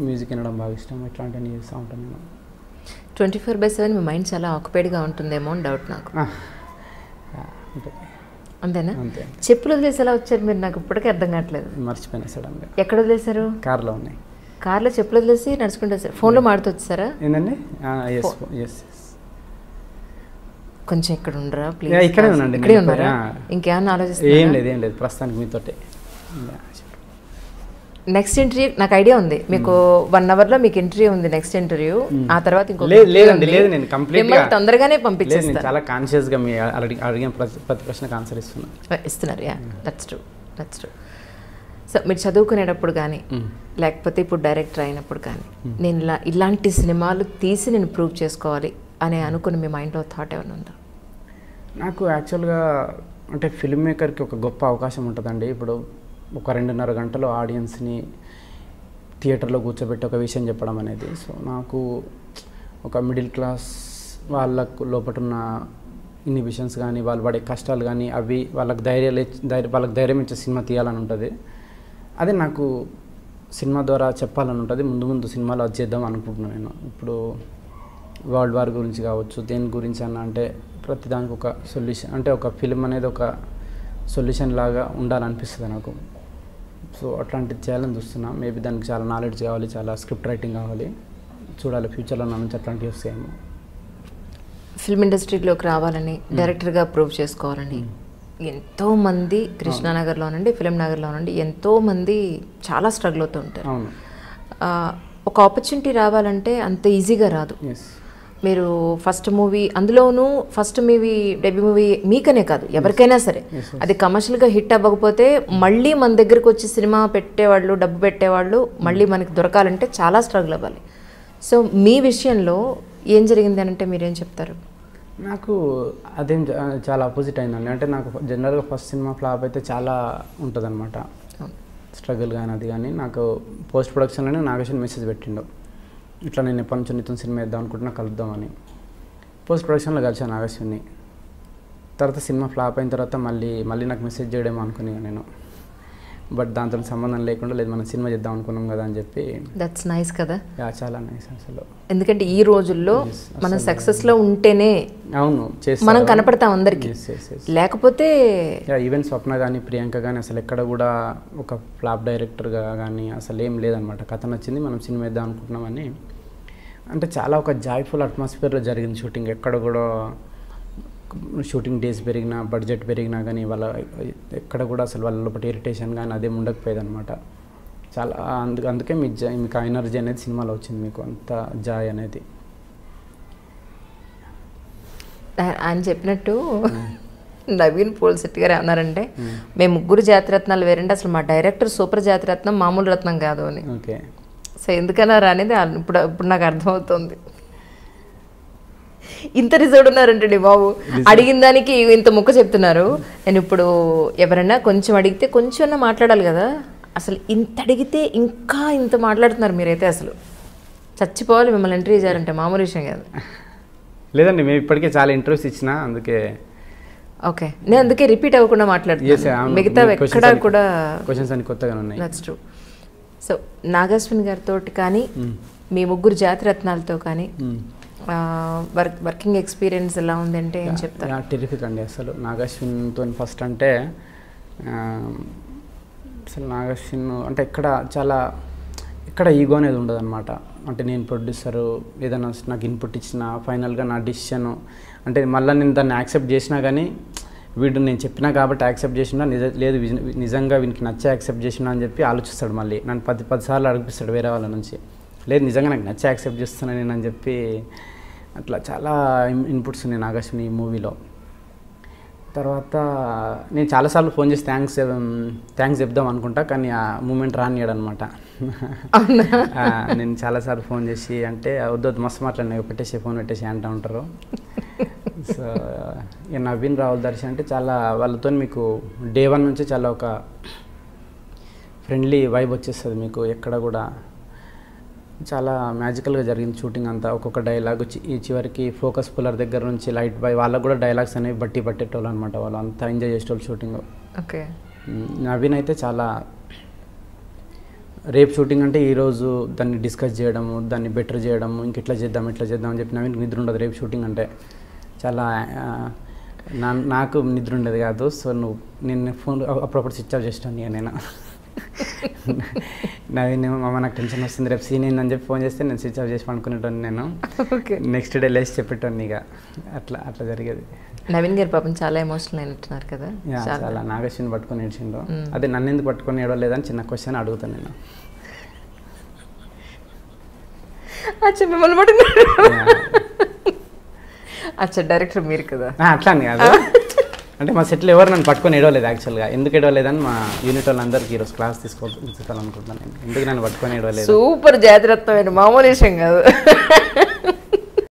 Music వినడం బాగా ఇష్టం, ఇట్లాంటివన్నీ చేస్తూ ఉంటాను నేను. 24/7 మీ మైండ్ చాలా ఆక్యుపైడ్గా ఉంటుందేమో అని డౌట్ నాకు. అంతేనా? అంతే. చెప్పులు వదిలేసి ఎలా వచ్చారు మీరు? నాకు ఇప్పటికీ అర్థం కావట్లేదు. మర్చిపోయినా సడన్గా. ఎక్కడ వదిలేశారు? కార్లో ఉన్నాయి. కార్లో చెప్పులు వదిలేసి నడుచుకుంటూ వచ్చారు. ఫోన్లో మాడుతూ వచ్చారా? ఏంటండి? ఎస్. కొంచెం ఇక్కడ ఉండరా ప్లీజ్? ఇక్కడే ఉన్నాండి. ఇక్కడే ఉన్నారా? ఇంకేమన్నా ఆలోచిస్తారు? ఏం లేదు ప్రస్తుతానికి మీతోటే. నెక్స్ట్ ఇంటర్వ్యూ నాకు ఐడియా ఉంది, మీకు 1 hourలో మీకు ఇంటర్వ్యూ ఉంది, నెక్స్ట్ ఇంటర్వ్యూ. ఆ తర్వాత ఇంకో లేదండి, నేను కంప్లీట్గా తొందరగానే పంపించేస్తాను. చాలా కాన్షియస్గా మీ అడిగిన ప్రతి ప్రశ్నకు ఆన్సర్ ఇస్తున్నారు. Yeah, that's true. సో మీరు చదువుకునేటప్పుడు కానీ లేకపోతే ఇప్పుడు డైరెక్టర్ అయినప్పుడు కానీ నేను ఇలాంటి సినిమాలు తీసి నేను ప్రూవ్ చేసుకోవాలి అని అనుకుని మీ మైండ్లో థాట్ ఏమైనా ఉందా? నాకు యాక్చువల్గా అంటే ఫిల్మ్ మేకర్కి ఒక గొప్ప అవకాశం ఉంటుందండి. ఇప్పుడు ఒక 2.5 గంటలు ఆడియన్స్ని థియేటర్లో కూర్చోబెట్టి ఒక విషయం చెప్పడం అనేది. సో నాకు ఒక మిడిల్ క్లాస్ వాళ్ళకు లోపటున్న ఇన్హిబిషన్స్ కానీ, వాళ్ళు పడే కష్టాలు కానీ, అవి వాళ్ళకి ధైర్యం ఇచ్చే సినిమా తీయాలని ఉంటుంది. అదే నాకు సినిమా ద్వారా చెప్పాలని ఉంటుంది. ముందు సినిమాలో అది చేద్దాం అనుకుంటున్నాను నేను. ఇప్పుడు వరల్డ్ వార్ గురించి కావచ్చు, దేని గురించి అన్న అంటే ప్రతిదానికి ఒక సొల్యూషన్, అంటే ఒక ఫిల్మ్ అనేది ఒక సొల్యూషన్ లాగా ఉండాలనిపిస్తుంది నాకు. సో అట్లాంటిది చేయాలని చూస్తున్నా. మేబీ దానికి చాలా నాలెడ్జ్ కావాలి, చాలా స్క్రిప్ట్ రైటింగ్ కావాలి. చూడాలి ఫ్యూచర్లో నా నుంచి అట్లాంటివి వస్తాయేమో. ఫిల్మ్ ఇండస్ట్రీలోకి రావాలని, డైరెక్టర్గా ప్రూవ్ చేసుకోవాలని ఎంతోమంది కృష్ణానగర్లోనండి, ఫిలిం నగర్లోనండి ఎంతోమంది చాలా స్ట్రగుల్ అవుతూ ఉంటారు. అవును. ఒక ఆపర్చునిటీ రావాలంటే అంత ఈజీగా రాదు. ఎస్. మీరు ఫస్ట్ మూవీ, అందులోనూ ఫస్ట్ మూవీ డెబ్యూ మూవీ మీకనే కాదు ఎవరికైనా సరే, అది కమర్షియల్గా హిట్ అవ్వకపోతే మళ్ళీ మన దగ్గరకు వచ్చి సినిమా పెట్టేవాళ్ళు, డబ్బు పెట్టేవాళ్ళు మళ్ళీ మనకి దొరకాలంటే చాలా స్ట్రగుల్ అవ్వాలి. సో మీ విషయంలో ఏం జరిగింది అని అంటే మీరేం చెప్తారు? నాకు అదేం చాలా అపోజిట్ అయిందండి. అంటే నాకు జనరల్గా ఫస్ట్ సినిమా ఫ్లాప్ అయితే చాలా ఉంటుంది అనమాట, స్ట్రగుల్ కానీ అది కానీ. నాకు పోస్ట్ ప్రొడక్షన్లోనే నాగేశ్వన్ మెసేజ్ పెట్టిండు, ఇట్లా నేను ఎప్పటి నుంచో నీతో సినిమా వేద్దాం అనుకుంటున్నా, కలుద్దామని. పోస్ట్ ప్రొడక్షన్లో కలిసాను నాగేశ్వన్ని. తర్వాత సినిమా ఫ్లాప్ అయిన తర్వాత మళ్ళీ నాకు మెసేజ్ చేయడేమో అనుకుని నేను, బట్ దాంతో సంబంధం లేకుండా లేదు మనం సినిమా చేద్దాం అనుకున్నాం కదా అని చెప్పి. దట్స్ నైస్ కదా? చాలా నైస్ అసలు. ఎందుకంటే ఈ రోజుల్లో మనం సక్సెస్లో ఉంటేనే అవును మనం కనపడతాం అందరికీ, లేకపోతే ఈవెన్ స్వప్న కానీ ప్రియాంక కానీ అసలు ఎక్కడ కూడా ఒక ఫ్లాప్ డైరెక్టర్గా కానీ అసలు ఏం లేదనమాట. కథ నచ్చింది, మనం సినిమా వేద్దాం అనుకుంటున్నామని. అంటే చాలా ఒక జాయ్ఫుల్ అట్మాస్ఫియర్లో జరిగింది షూటింగ్. ఎక్కడ కూడా షూటింగ్ డేస్ పెరిగినా, బడ్జెట్ పెరిగినా కానీ వాళ్ళ ఎక్కడ కూడా అసలు వాళ్ళ లోపల ఇరిటేషన్ కానీ అదేం ఉండకపోయేది అనమాట. చాలా అందుకే మీకు ఆ ఎనర్జీ అనేది సినిమాలో వచ్చింది, మీకు అంత జాయ్ అనేది. ఆయన చెప్పినట్టు నవీన్ పోల్శెట్టి గారు ఏమన్నారంటే, మేము 3 జాతిరత్నాలు వేరంటే అసలు మా డైరెక్టర్ సూపర్ జాతిరత్నం, మామూలు రత్నం కాదు అని. ఓకే. సో ఎందుకన్నారు అనేది ఇప్పుడు నాకు అర్థమవుతుంది. ఇంత రిజర్వ్డ్ ఉన్నారంటండి బాబు, అడిగిన దానికి ఇంత ముక్క చెప్తున్నారు. నేను ఇప్పుడు ఎవరైనా కొంచెం అడిగితే కొంచెం మాట్లాడాలి కదా, అసలు ఇంత అడిగితే ఇంకా ఇంత మాట్లాడుతున్నారు మీరైతే. అసలు చచ్చిపోవాలి మిమ్మల్ని ఇంటర్వ్యూ చేయాలంటే, మామూలు విషయం కాదు. లేదండి, మేము ఇప్పటికే చాలా ఇంటర్వ్యూస్ ఇచ్చినా, అందుకే. ఓకే, నేను అందుకే రిపీట్ అవ్వకుండా మాట్లాడుతున్నాను. మిగతా ఎక్కడా కూడా క్వశ్చన్స్ అన్ని కొత్తగా ఉన్నాయి. That's true. సో నాగశ్విన్ గారితో కానీ మీ 3 జాతిరత్నాలతో కానీ వర్కింగ్ ఎక్స్పీరియన్స్ ఎలా ఉందంటే ఏం చెప్తారు? టెరిఫిక్ అండి. అసలు నాగశ్విన్తో ఫస్ట్ అంటే అసలు నాగశ్విన్ అంటే ఎక్కడ ఈగో అనేది ఉండదు అనమాట. అంటే నేను ప్రొడ్యూసరు ఏదైనా నాకు ఇన్పుట్ ఇచ్చినా ఫైనల్గా నా డిసిషన్ అంటే మళ్ళీ నేను దాన్ని యాక్సెప్ట్ చేసినా కానీ వీడు నేను చెప్పినా కాబట్టి యాక్సెప్ట్ చేసినా లేదు నిజంగా వీనికి నచ్చే యాక్సెప్ట్ చేసినా అని చెప్పి ఆలోచిస్తాడు. మళ్ళీ నన్ను 10 సార్లు అడిగిపిస్తాడు వేరే వాళ్ళ నుంచి, లేదు నిజంగా నాకు నచ్చే యాక్సెప్ట్ చేస్తున్నాను నేను అని చెప్పి. అట్లా చాలా ఇన్పుట్స్ ఉన్నాయి నాగశ్విని ఈ మూవీలో. తర్వాత నేను చాలాసార్లు ఫోన్ చేసి థ్యాంక్స్ చెప్దాం అనుకుంటా, కానీ ఆ మూమెంట్ రానియడనమాట. నేను చాలాసార్లు ఫోన్ చేసి అంటే వద్దు మస్తు మాట్లాడినా ఫోన్ పెట్టేసి అంటూ ఉంటారు. సో ఇక నవీన్ రావుల దర్శి అంటే చాలా వాళ్ళతో మీకు డే 1 నుంచి చాలా ఒక ఫ్రెండ్లీ వైబ్ వచ్చేస్తుంది మీకు. ఎక్కడ కూడా చాలా మ్యాజికల్గా జరిగింది షూటింగ్ అంతా. ఒక్కొక్క డైలాగ్ ఈ చివరికి ఫోకస్ పుల్లర్ దగ్గర నుంచి లైట్ బాయ్ వాళ్ళకు కూడా డైలాగ్స్ అనేవి పట్టేటోళ్ళు అనమాట. వాళ్ళు అంతా ఎంజాయ్ చేసేటోళ్ళు షూటింగ్. ఓకే. నవీన్ అయితే చాలా రేపు షూటింగ్ అంటే ఈరోజు దాన్ని డిస్కస్ చేయడము, దాన్ని బెటర్ చేయడము, ఇంకెట్లా చేద్దాం ఇట్లా చేద్దాం అని చెప్పి నవీన్కి నిద్ర ఉండదు. రేపు షూటింగ్ అంటే చాలా నాకు నిద్ర ఉండేది కాదు. సో నేను ఫోన్ అప్పుడప్పుడు స్విచ్ ఆఫ్ చేస్తాను నేను. నవీన్ మామ నాకు టెన్షన్ వస్తుంది రేపు సీన్ ఏందని చెప్పి ఫోన్ చేస్తే నేను స్విచ్ ఆఫ్ చేసి పడుకునేటోని. నేను నెక్స్ట్ డే లేచి చెప్పేటోని. ఇక అట్లా జరిగేది. నవీన్ గారు పాపం చాలా ఎమోషనల్ అయినట్టున్నారు కదా. చాలా నాగశ్విని పట్టుకొని ఏడ్చిండు. అదే నన్ను ఎందుకు పట్టుకొని ఏడవలేదని చిన్న క్వశ్చన్ అడుగుతాను నేను. మిమ్మల్ని పట్టుకున్నారు. అచ్చా డైరెక్టర్ మీరు కదా. అట్లా అని కాదు, అంటే మా సెట్లో ఎవరు నన్ను పట్టుకొని ఏడవలేదు యాక్చువల్గా. ఎందుకు ఏడవలేదని మా యూనిట్ వాళ్ళందరికీ ఈరోజు క్లాస్ తీసుకోవాలనుకుంటున్నాను. ఎందుకు నన్ను పట్టుకొని ఏడవలేదు. సూపర్ జాతిరత్వమైన మామూలు విషయం కాదు.